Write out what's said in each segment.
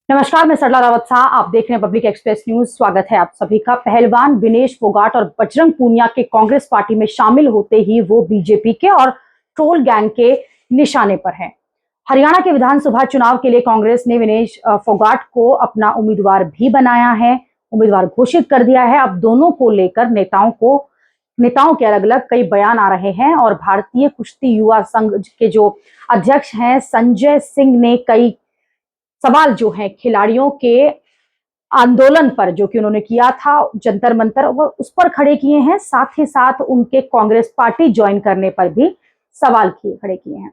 नमस्कार, मैं सरला रावत शाह। आप देख रहे हैं पब्लिक एक्सप्रेस न्यूज। स्वागत है आप सभी का। पहलवान विनेश फोगाट और बजरंग पूनिया के कांग्रेस पार्टी में शामिल होते ही वो बीजेपी के और ट्रोल गैंग के निशाने पर हैं। हरियाणा के विधानसभा चुनाव के लिए कांग्रेस ने विनेश फोगाट को अपना उम्मीदवार भी बनाया है, उम्मीदवार घोषित कर दिया है। अब दोनों को लेकर नेताओं के अलग अलग कई बयान आ रहे हैं और भारतीय कुश्ती युवा संघ के जो अध्यक्ष हैं संजय सिंह ने कई सवाल जो है खिलाड़ियों के आंदोलन पर जो कि उन्होंने किया था जंतर मंतर, वो उस पर खड़े किए हैं। साथ ही साथ उनके कांग्रेस पार्टी ज्वाइन करने पर भी सवाल खड़े किए हैं।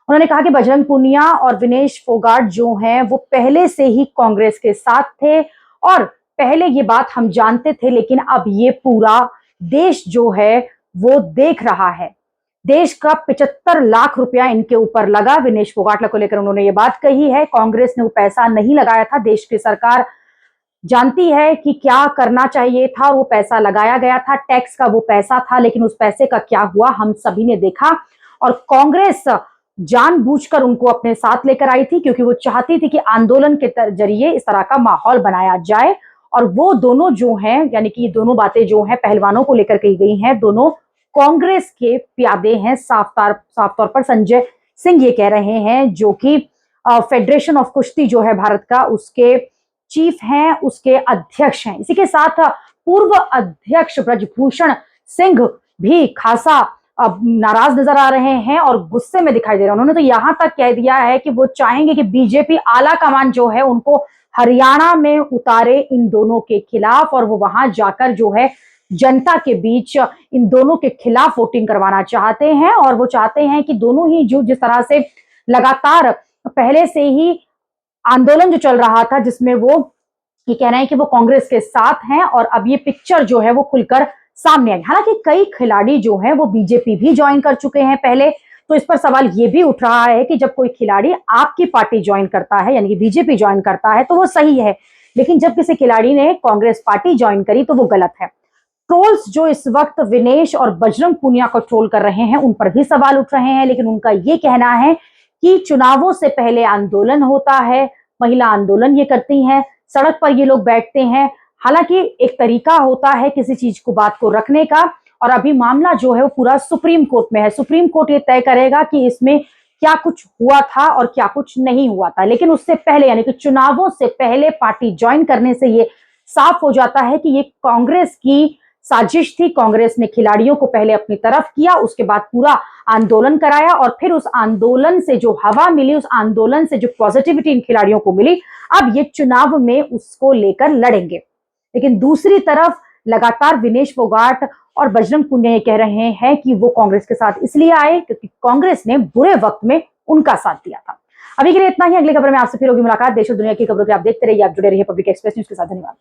उन्होंने कहा कि बजरंग पूनिया और विनेश फोगाट जो हैं वो पहले से ही कांग्रेस के साथ थे और पहले ये बात हम जानते थे, लेकिन अब ये पूरा देश जो है वो देख रहा है। देश का 75 लाख रुपया इनके ऊपर लगा। विनेश फोगाट को लेकर उन्होंने ये बात कही है। कांग्रेस ने वो पैसा नहीं लगाया था। देश की सरकार जानती है कि क्या करना चाहिए था, वो पैसा लगाया गया था, टैक्स का वो पैसा था, लेकिन उस पैसे का क्या हुआ हम सभी ने देखा। और कांग्रेस जानबूझकर उनको अपने साथ लेकर आई थी क्योंकि वो चाहती थी कि आंदोलन के जरिए इस तरह का माहौल बनाया जाए। और वो दोनों जो हैं, यानी कि ये दोनों बातें जो हैं पहलवानों को लेकर कही गई हैं, दोनों कांग्रेस के प्यादे हैं। साफ तौर पर संजय सिंह ये कह रहे हैं, जो कि फेडरेशन ऑफ कुश्ती जो है भारत का, उसके चीफ हैं, उसके अध्यक्ष हैं। इसी के साथ पूर्व अध्यक्ष ब्रजभूषण सिंह भी खासा नाराज नजर आ रहे हैं और गुस्से में दिखाई दे रहे हैं। उन्होंने तो यहां तक कह दिया है कि वो चाहेंगे कि बीजेपी आला कमान जो है उनको हरियाणा में उतारे इन दोनों के खिलाफ, और वो वहां जाकर जो है जनता के बीच इन दोनों के खिलाफ वोटिंग करवाना चाहते हैं। और वो चाहते हैं कि दोनों ही जो जिस तरह से लगातार पहले से ही आंदोलन जो चल रहा था, जिसमें वो ये कह रहे हैं कि वो कांग्रेस के साथ हैं, और अब ये पिक्चर जो है वो खुलकर सामने आई। हालांकि कई खिलाड़ी जो हैं वो बीजेपी भी ज्वाइन कर चुके हैं पहले, तो इस पर सवाल ये भी उठ रहा है कि जब कोई खिलाड़ी आपकी पार्टी ज्वाइन करता है, यानी कि बीजेपी ज्वाइन करता है, तो वो सही है, लेकिन जब किसी खिलाड़ी ने कांग्रेस पार्टी ज्वाइन करी तो वो गलत है। ट्रोल्स जो इस वक्त विनेश और बजरंग पूनिया को ट्रोल कर रहे हैं उन पर भी सवाल उठ रहे हैं, लेकिन उनका ये कहना है कि चुनावों से पहले आंदोलन होता है, महिला आंदोलन ये करती हैं, सड़क पर ये लोग बैठते हैं। हालांकि एक तरीका होता है किसी चीज को, बात को रखने का, और अभी मामला जो है वो पूरा सुप्रीम कोर्ट में है। सुप्रीम कोर्ट ये तय करेगा कि इसमें क्या कुछ हुआ था और क्या कुछ नहीं हुआ था। लेकिन उससे पहले, यानी कि चुनावों से पहले पार्टी ज्वाइन करने से ये साफ हो जाता है कि ये कांग्रेस की साजिश थी। कांग्रेस ने खिलाड़ियों को पहले अपनी तरफ किया, उसके बाद पूरा आंदोलन कराया, और फिर उस आंदोलन से जो हवा मिली, उस आंदोलन से जो पॉजिटिविटी इन खिलाड़ियों को मिली, अब ये चुनाव में उसको लेकर लड़ेंगे। लेकिन दूसरी तरफ लगातार विनेश फोगाट और बजरंग पूनिया ये कह रहे हैं कि वो कांग्रेस के साथ इसलिए आए क्योंकि कांग्रेस ने बुरे वक्त में उनका साथ दिया था। अभी के लिए इतना ही। अगली खबर में आपसे फिर होगी मुलाकात। देश और दुनिया की खबरों के आप देखते रहिए, आप जुड़े रहिए पब्लिक एक्सप्रेस न्यूज के साथ। धन्यवाद।